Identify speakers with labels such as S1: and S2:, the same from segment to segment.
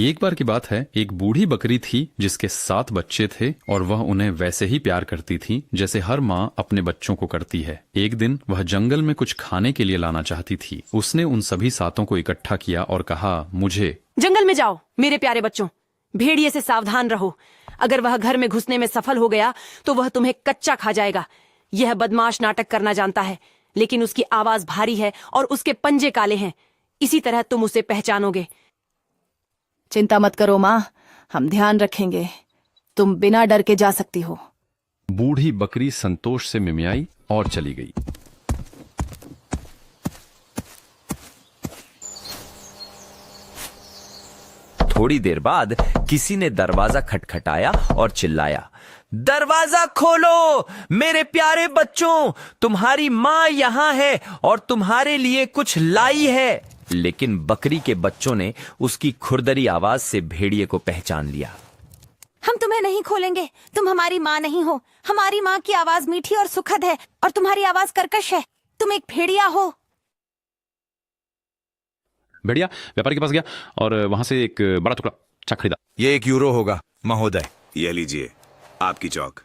S1: एक बार की बात है, एक बूढ़ी बकरी थी जिसके 7 बच्चे थे और वह उन्हें वैसे ही प्यार करती थी जैसे हर माँ अपने बच्चों को करती है। एक दिन वह जंगल में कुछ खाने के लिए लाना चाहती थी। उसने उन सभी 7 को इकट्ठा किया और कहा, मुझे
S2: जंगल में जाओ मेरे प्यारे बच्चों, भेड़िए से सावधान रहो। अगर वह घर में घुसने में सफल हो गया तो वह तुम्हें कच्चा खा जाएगा। यह बदमाश नाटक करना जानता है, लेकिन उसकी आवाज भारी है और उसके पंजे काले हैं। इसी तरह तुम उसे पहचानोगे।
S3: चिंता मत करो माँ, हम ध्यान रखेंगे। तुम बिना डर के जा सकती हो।
S1: बूढ़ी बकरी संतोष से मिमियाई और चली गई।
S4: थोड़ी देर बाद किसी ने दरवाजा खटखटाया और चिल्लाया, दरवाजा खोलो मेरे प्यारे बच्चों, तुम्हारी माँ यहाँ है और तुम्हारे लिए कुछ लाई है। लेकिन बकरी के बच्चों ने उसकी खुरदरी आवाज से भेड़िए को पहचान लिया।
S5: हम तुम्हें नहीं खोलेंगे, तुम हमारी माँ नहीं हो। हमारी माँ की आवाज मीठी और सुखद है और तुम्हारी आवाज कर्कश है। तुम एक भेड़िया हो।
S1: भेड़िया व्यापारी के पास गया और वहां से एक बड़ा टुकड़ा चाक खरीदा।
S6: ये 1 यूरो होगा महोदय। ये लीजिए आपकी चौक।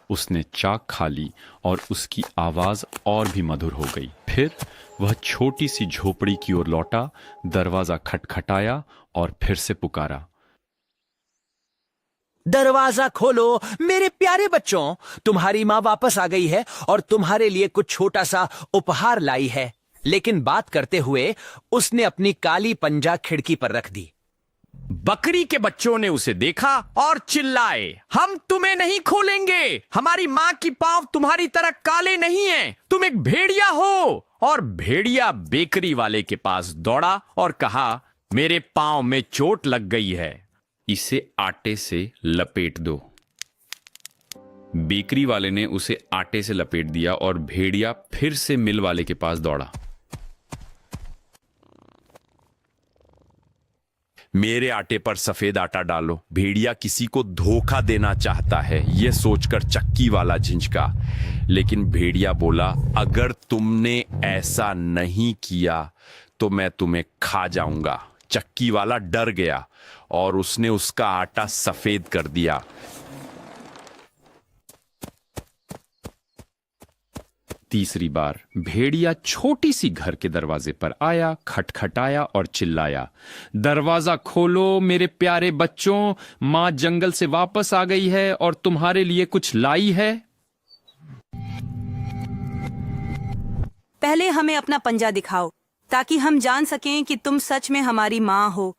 S1: उसने चाक खा ली और उसकी आवाज और भी मधुर हो गई। फिर वह छोटी सी झोपड़ी की ओर लौटा, दरवाजा खटखटाया और फिर से पुकारा,
S4: दरवाजा खोलो मेरे प्यारे बच्चों, तुम्हारी माँ वापस आ गई है और तुम्हारे लिए कुछ छोटा सा उपहार लाई है। लेकिन बात करते हुए उसने अपनी काली पंजा खिड़की पर रख दी।
S7: बकरी के बच्चों ने उसे देखा और चिल्लाए, हम तुम्हें नहीं खोलेंगे। हमारी माँ की पांव तुम्हारी तरह काले नहीं हैं। तुम एक भेड़िया हो। और भेड़िया बेकरी वाले के पास दौड़ा और कहा, मेरे पांव में चोट लग गई है,
S1: इसे आटे से लपेट दो। बेकरी वाले ने उसे आटे से लपेट दिया और भेड़िया फिर से मिल वाले के पास दौड़ा।
S7: मेरे आटे पर सफेद आटा डालो। भेड़िया किसी को धोखा देना चाहता है, यह सोचकर चक्की वाला झिंझका। लेकिन भेड़िया बोला, अगर तुमने ऐसा नहीं किया तो मैं तुम्हें खा जाऊंगा। चक्की वाला डर गया और उसने उसका आटा सफेद कर दिया।
S1: तीसरी बार भेड़िया छोटी सी घर के दरवाजे पर आया, खटखटाया और चिल्लाया, दरवाजा खोलो मेरे प्यारे बच्चों, माँ जंगल से वापस आ गई है और तुम्हारे लिए कुछ लाई है।
S2: पहले हमें अपना पंजा दिखाओ ताकि हम जान सकें कि तुम सच में हमारी माँ हो।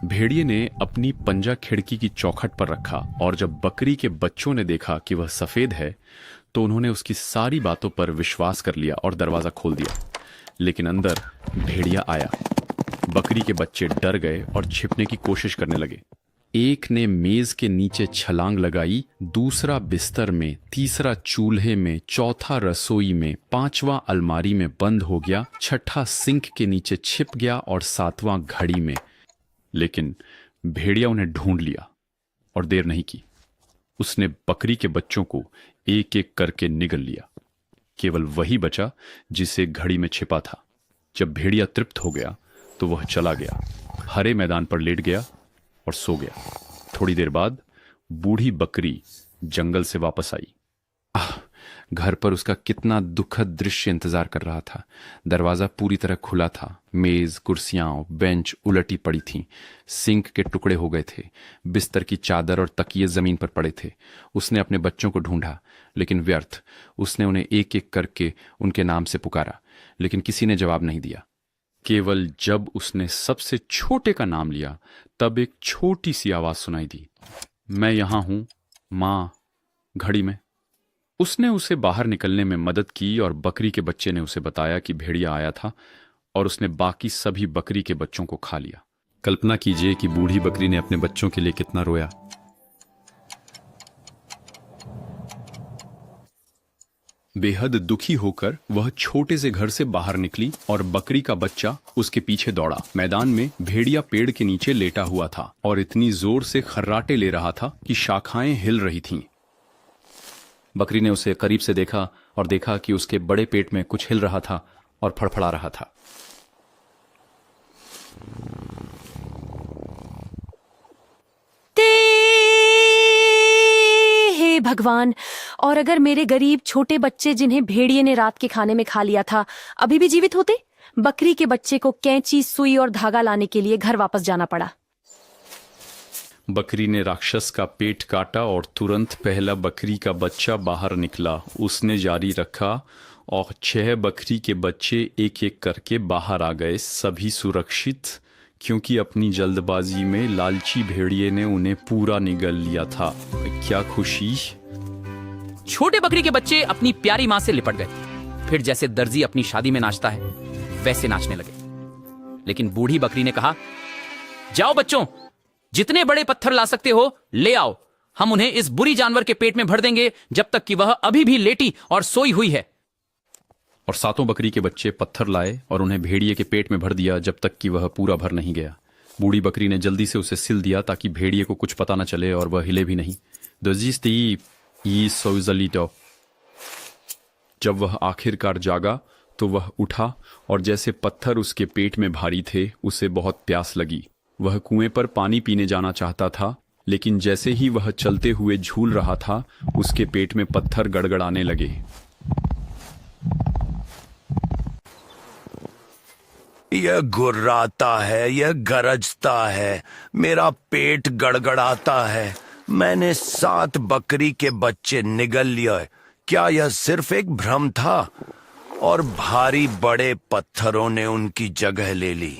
S1: भेड़िए ने अपनी पंजा खिड़की की चौखट पर रखा और जब बकरी के बच्चों ने देखा कि वह सफेद है तो उन्होंने उसकी सारी बातों पर विश्वास कर लिया और दरवाजा खोल दिया। लेकिन अंदर भेड़िया आया। बकरी के बच्चे डर गए और छिपने की कोशिश करने लगे। एक ने मेज के नीचे छलांग लगाई, दूसरा बिस्तर में, तीसरा चूल्हे में, चौथा रसोई में, 5वां अलमारी में बंद हो गया, 6ठा सिंक के नीचे छिप गया और 7वां घड़ी में। लेकिन भेड़िया उन्हें ढूंढ लिया और देर नहीं की। उसने बकरी के बच्चों को एक एक करके निगल लिया। केवल वही बचा जिसे घड़ी में छिपा था। जब भेड़िया तृप्त हो गया तो वह चला गया, हरे मैदान पर लेट गया और सो गया। थोड़ी देर बाद बूढ़ी बकरी जंगल से वापस आई। घर पर उसका कितना दुखद दृश्य इंतजार कर रहा था। दरवाजा पूरी तरह खुला था, मेज, कुर्सियां, बेंच उलटी पड़ी थीं, सिंक के टुकड़े हो गए थे, बिस्तर की चादर और तकिए जमीन पर पड़े थे। उसने अपने बच्चों को ढूंढा लेकिन व्यर्थ। उसने उन्हें एक एक करके उनके नाम से पुकारा लेकिन किसी ने जवाब नहीं दिया। केवल जब उसने सबसे छोटे का नाम लिया तब एक छोटी सी आवाज सुनाई दी, मैं यहां हूं मां। घड़ी में उसने उसे बाहर निकलने में मदद की और बकरी के बच्चे ने उसे बताया कि भेड़िया आया था और उसने बाकी सभी बकरी के बच्चों को खा लिया। कल्पना कीजिए कि बूढ़ी बकरी ने अपने बच्चों के लिए कितना रोया। बेहद दुखी होकर वह छोटे से घर से बाहर निकली और बकरी का बच्चा उसके पीछे दौड़ा। मैदान में भेड़िया पेड़ के नीचे लेटा हुआ था और इतनी जोर से खर्राटे ले रहा था कि शाखाएं हिल रही थीं। बकरी ने उसे करीब से देखा और देखा कि उसके बड़े पेट में कुछ हिल रहा था और फड़फड़ा रहा था।
S2: हे भगवान, और अगर मेरे गरीब छोटे बच्चे जिन्हें भेड़िए ने रात के खाने में खा लिया था अभी भी जीवित होते। बकरी के बच्चे को कैंची, सुई और धागा लाने के लिए घर वापस जाना पड़ा।
S1: बकरी ने राक्षस का पेट काटा और तुरंत पहला बकरी का बच्चा बाहर निकला। उसने जारी रखा और 6 बकरी के बच्चे एक एक करके बाहर आ गए, सभी सुरक्षित, क्योंकि अपनी जल्दबाजी में लालची भेड़िए ने उन्हें पूरा निगल लिया था। क्या खुशी!
S8: छोटे बकरी के बच्चे अपनी प्यारी माँ से लिपट गए। फिर जैसे दर्जी अपनी शादी में नाचता है वैसे नाचने लगे। लेकिन बूढ़ी बकरी ने कहा, जाओ बच्चों, जितने बड़े पत्थर ला सकते हो ले आओ। हम उन्हें इस बुरी जानवर के पेट में भर देंगे जब तक कि वह अभी भी लेटी और सोई हुई है।
S1: और 7 बकरी के बच्चे पत्थर लाए और उन्हें भेड़िए के पेट में भर दिया जब तक कि वह पूरा भर नहीं गया। बूढ़ी बकरी ने जल्दी से उसे सिल दिया ताकि भेड़िए को कुछ पता न चले और वह हिले भी नहीं। जब वह आखिरकार जागा तो वह उठा और जैसे पत्थर उसके पेट में भारी थे, उसे बहुत प्यास लगी। वह कुएं पर पानी पीने जाना चाहता था, लेकिन जैसे ही वह चलते हुए झूल रहा था, उसके पेट में पत्थर गड़गड़ाने लगे।
S6: यह गुर्राता है, यह गरजता है, मेरा पेट गड़गड़ाता है। मैंने 7 बकरी के बच्चे निगल लिए। क्या यह सिर्फ एक भ्रम था? और भारी बड़े पत्थरों ने उनकी जगह ले ली।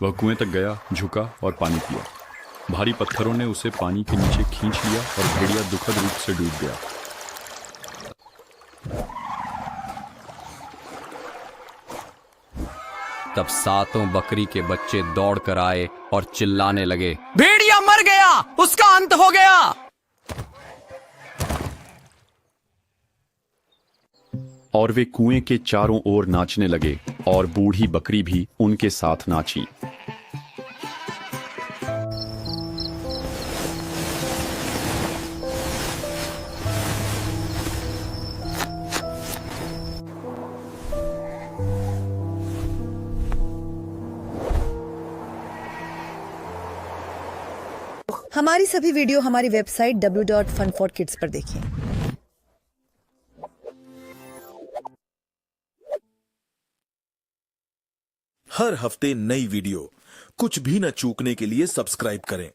S1: वह कुएं तक गया, झुका और पानी पिया। भारी पत्थरों ने उसे पानी के नीचे खींच लिया और भेड़िया दुखद रूप से डूब गया।
S8: तब 7 बकरी के बच्चे दौड़ कर आए और चिल्लाने लगे, भेड़िया मर गया, उसका अंत हो गया।
S1: और वे कुएं के चारों ओर नाचने लगे और बूढ़ी बकरी भी उनके साथ नाची।
S9: हमारी सभी वीडियो हमारी वेबसाइट w.fun4kids पर देखिए।
S10: हर हफ्ते नई वीडियो, कुछ भी न चूकने के लिए सब्सक्राइब करें।